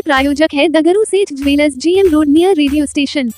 प्रायोजक है दगरू सेठ jewellers, GM road near radio station.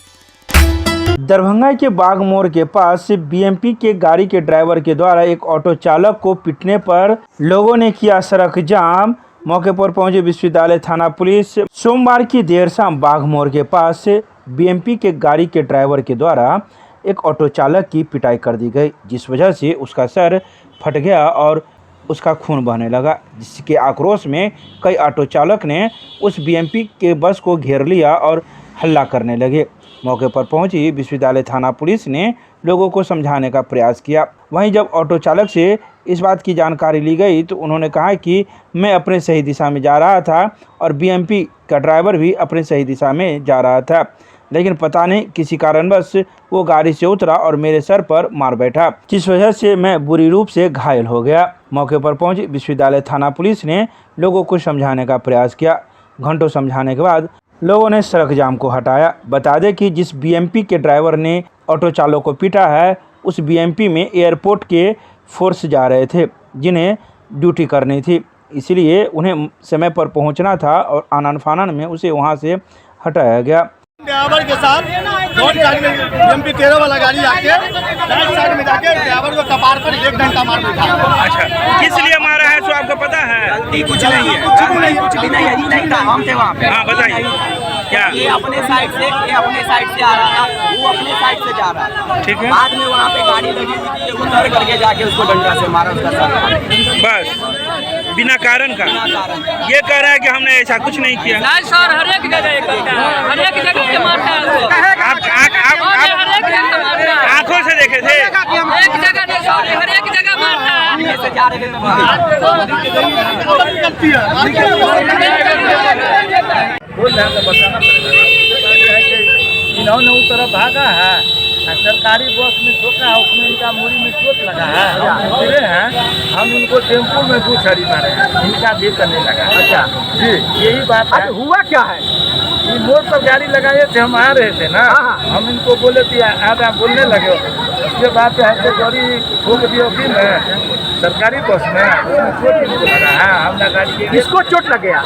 Darbhanga के बाग मोड़ के पास बीएमपी के गाड़ी के ड्राइवर के द्वारा एक ऑटो चालक को पीटने पर लोगों ने किया सड़क जाम। मौके पर पहुंचे विश्वविद्यालय थाना पुलिस। सोमवार की देर शाम बाग मोड़ के पास बीएमपी के गाड़ी के ड्राइवर के द्वारा एक ऑटो चालक की पिटाई कर दी गई, जिस वजह से उसका सर फट गया और उसका खून बहने लगा, जिसके आक्रोश में कई ऑटो चालक ने उस बीएमपी के बस को घेर लिया और हल्ला करने लगे। मौके पर पहुंची विश्वविद्यालय थाना पुलिस ने लोगों को समझाने का प्रयास किया। वहीं जब ऑटो चालक से इस बात की जानकारी ली गई तो उन्होंने कहा कि मैं अपने सही दिशा में जा रहा था और बीएमपी का ड्राइवर भी अपने सही दिशा में जा रहा था, लेकिन पता नहीं किसी कारणवश वो गाड़ी से उतरा और मेरे सर पर मार बैठा, जिस वजह से मैं बुरी रूप से घायल हो गया। मौके पर पहुंची विश्वविद्यालय थाना पुलिस ने लोगों को समझाने का प्रयास किया। घंटों समझाने के बाद लोगों ने सड़क जाम को हटाया। बता दें कि जिस बीएमपी के ड्राइवर ने ऑटो चालक को पीटा है, उस बीएमपी में एयरपोर्ट के फोर्स जा रहे थे जिन्हें ड्यूटी करनी थी, इसलिए उन्हें समय पर पहुंचना था और आनन फानन में उसे वहां से हटाया गया। ड्राइवर के साथ रोड साइड में बीएमपी 13 वाला गाड़ी आके राइट साइड में जाके ड्राइवर को कपार पर 1 घंटा मार बैठा। अच्छा, किस लिए मारा है सो आपको पता है? कुछ नहीं है, कुछ भी नहीं है, नहीं था, हम थे वहाँ पे। हाँ बताइए क्या? ये अपने साइड से आ रहा था, वो अपने साइड से जा रहा था। ठीक है। बाद में वहाँ पे गाड़ी लगी हुई थी, वो उतर करके जाके उसको डंडा से मारा, उसका सर बस बिना कारण का। बिना कारण। ये कह रहा है कि हमने ऐसा कुछ नहीं किया। नहीं सर, हर एक जगह ये करता है, हर एक जगह से मारता है उसको। आप हर एक जगह मारता है, आंखों से देखे थे? एक जगह नहीं सर, हर एक जगह मारता है। आगे से जा रहे थे इन्होंने उस तरफ भागा है, सरकारी बस में ठोका है, उसमें इनका मूड़ी में चोट लगा है, हम गिरे हैं, हम उनको टेम्पो में 2 छड़ी मारे हैं, इनका भी करने लगा। अच्छा जी, यही बात है। हुआ क्या है? ये मोड़ पर गाड़ी लगाए थे, हम आ रहे थे ना, हम इनको बोले थे आधा बोलने लगे, उसके बाद हमको गाड़ी ठोक दी उसी में, सरकारी बस में, उसमें चोट इनको लगा है। हमने गाड़ी के किसको चोट लग गया?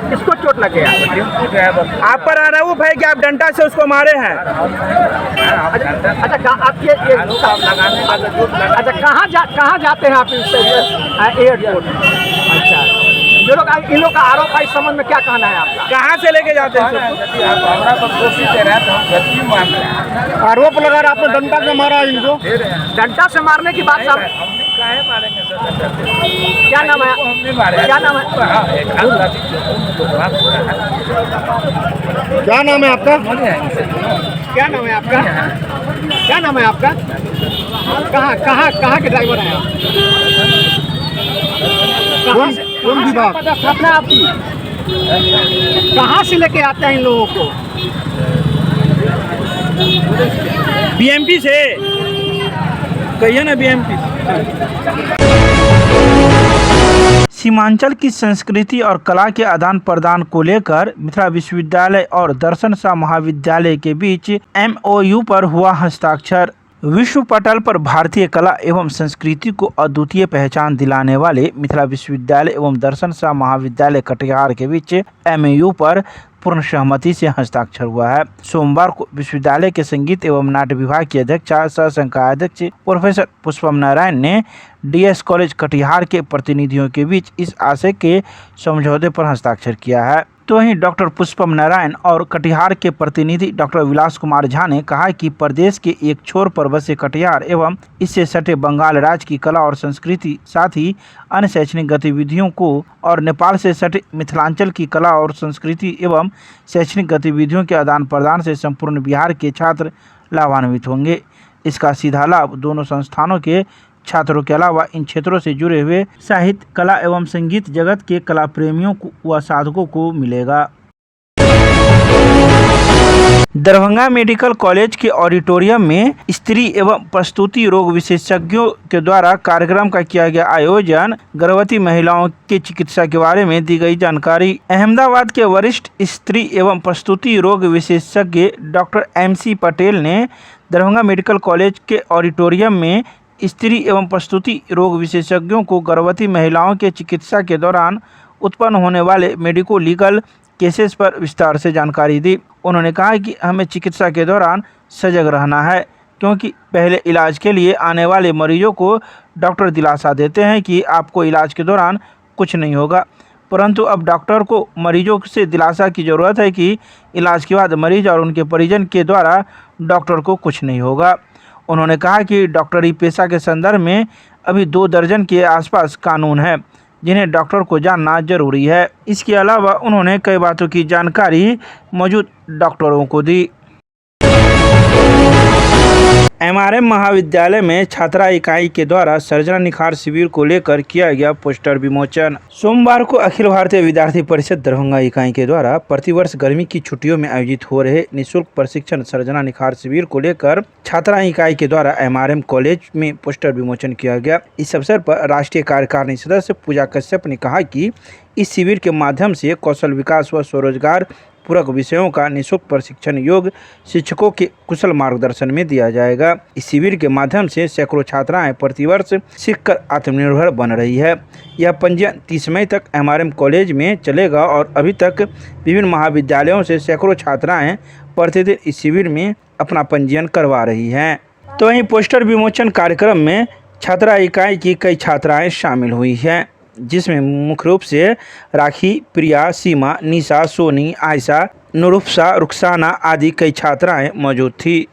किसको चोट लग गया? Tempo driver. आप पर आरोप है कि आप डंडा से उसको मारे हैं। अच्छा, आप ये लगाने का चोट लगा। अच्छा, कहाँ जाते हैं आप एयरपोर्ट? अच्छा, जो लोग इन लोग का आरोप है, इस संबंध में क्या कहना है आपका? कहाँ से लेके जाते हैं? यदि आप हमारा पर दोषी दे रहे हैं तो हम गलती मान रहे हैं। आरोप लगा रहा, आपने डंडा से मारा इनको? डंडा से मारने की बात साहब, हम काहे मारेंगे सर डंडा से? क्या नाम है? हम नहीं मारे। क्या नाम है? हाँ, एक हाथ लाठी जो बात हो रहा है। क्या नाम है आपका? मरे हैं इनसे। क्या नाम है आपका? क्या नाम है आपका? कहाँ के ड्राइवर हैं आप? कौन विभाग? पदस्थापना आपकी? कहाँ से लेके आते हैं इन लोगों को? बीएमपी से कहिए ना, बीएमपी। सीमांचल की संस्कृति और कला के आदान प्रदान को लेकर मिथिला विश्वविद्यालय और दर्शन शाह महाविद्यालय के बीच MOU पर हुआ हस्ताक्षर। विश्व पटल पर भारतीय कला एवं संस्कृति को अद्वितीय पहचान दिलाने वाले मिथिला विश्वविद्यालय एवं दर्शन शाह महाविद्यालय कटिहार के बीच MOU पर पूर्ण सहमति से हस्ताक्षर हुआ है। सोमवार को विश्वविद्यालय के संगीत एवं नाट्य विभाग की अध्यक्ष सह संकायाध्यक्ष प्रोफेसर पुष्पम नारायण ने DS कॉलेज कटिहार के प्रतिनिधियों के बीच इस आशय के समझौते पर हस्ताक्षर किया है। तो वहीं डॉक्टर पुष्पम नारायण और कटिहार के प्रतिनिधि डॉक्टर विलास कुमार झा ने कहा कि प्रदेश के एक छोर पर बसे कटिहार एवं इससे सटे बंगाल राज्य की कला और संस्कृति, साथ ही अन्य शैक्षणिक गतिविधियों को और नेपाल से सटे मिथिलांचल की कला और संस्कृति एवं शैक्षणिक गतिविधियों के आदान प्रदान से संपूर्ण बिहार के छात्र लाभान्वित होंगे। इसका सीधा लाभ दोनों संस्थानों के छात्रों के अलावा इन क्षेत्रों से जुड़े हुए साहित्य, कला एवं संगीत जगत के कला प्रेमियों व साधकों को मिलेगा। दरभंगा मेडिकल कॉलेज के ऑडिटोरियम में स्त्री एवं प्रसूति रोग विशेषज्ञों के द्वारा कार्यक्रम का किया गया आयोजन। गर्भवती महिलाओं की चिकित्सा के बारे में दी गई जानकारी। अहमदाबाद के वरिष्ठ स्त्री एवं प्रसूति रोग विशेषज्ञ डॉक्टर MC पटेल ने दरभंगा मेडिकल कॉलेज के ऑडिटोरियम में स्त्री एवं प्रसूति रोग विशेषज्ञों को गर्भवती महिलाओं के चिकित्सा के दौरान उत्पन्न होने वाले मेडिको लीगल केसेस पर विस्तार से जानकारी दी। उन्होंने कहा कि हमें चिकित्सा के दौरान सजग रहना है, क्योंकि पहले इलाज के लिए आने वाले मरीजों को डॉक्टर दिलासा देते हैं कि आपको इलाज के दौरान कुछ नहीं होगा, परंतु अब डॉक्टर को मरीजों से दिलासा की ज़रूरत है कि इलाज के बाद मरीज और उनके परिजन के द्वारा डॉक्टर को कुछ नहीं होगा। उन्होंने कहा कि डॉक्टरी पेशा के संदर्भ में अभी 2 दर्जन के आसपास कानून है जिन्हें डॉक्टर को जानना जरूरी है। इसके अलावा उन्होंने कई बातों की जानकारी मौजूद डॉक्टरों को दी। एमआरएम महाविद्यालय में छात्रा इकाई के द्वारा सर्जना निखार शिविर को लेकर किया गया पोस्टर विमोचन। सोमवार को अखिल भारतीय विद्यार्थी परिषद दरभंगा इकाई के द्वारा प्रतिवर्ष गर्मी की छुट्टियों में आयोजित हो रहे निःशुल्क प्रशिक्षण सर्जना निखार शिविर को लेकर छात्रा इकाई के द्वारा एमआरएम कॉलेज में पोस्टर विमोचन किया गया। इस अवसर पर राष्ट्रीय कार्यकारिणी सदस्य पूजा कश्यप ने कहा कि इस शिविर के माध्यम से कौशल विकास व स्वरोजगार पूरक विषयों का निःशुल्क प्रशिक्षण योग्य शिक्षकों के कुशल मार्गदर्शन में दिया जाएगा। इस शिविर के माध्यम से सैकड़ों छात्राएं प्रतिवर्ष सीखकर आत्मनिर्भर बन रही है। यह पंजीयन 30 मई तक एमआरएम कॉलेज में चलेगा और अभी तक विभिन्न महाविद्यालयों से सैकड़ों छात्राएं प्रतिदिन इस शिविर में अपना पंजीयन करवा रही हैं। तो वहीं पोस्टर विमोचन कार्यक्रम में छात्रा इकाई की कई छात्राएँ शामिल हुई हैं, जिसमें मुख्य रूप से राखी, प्रिया, सीमा, निशा, सोनी, आयशा, नुरुफसा, रुखसाना आदि कई छात्राएं मौजूद थी।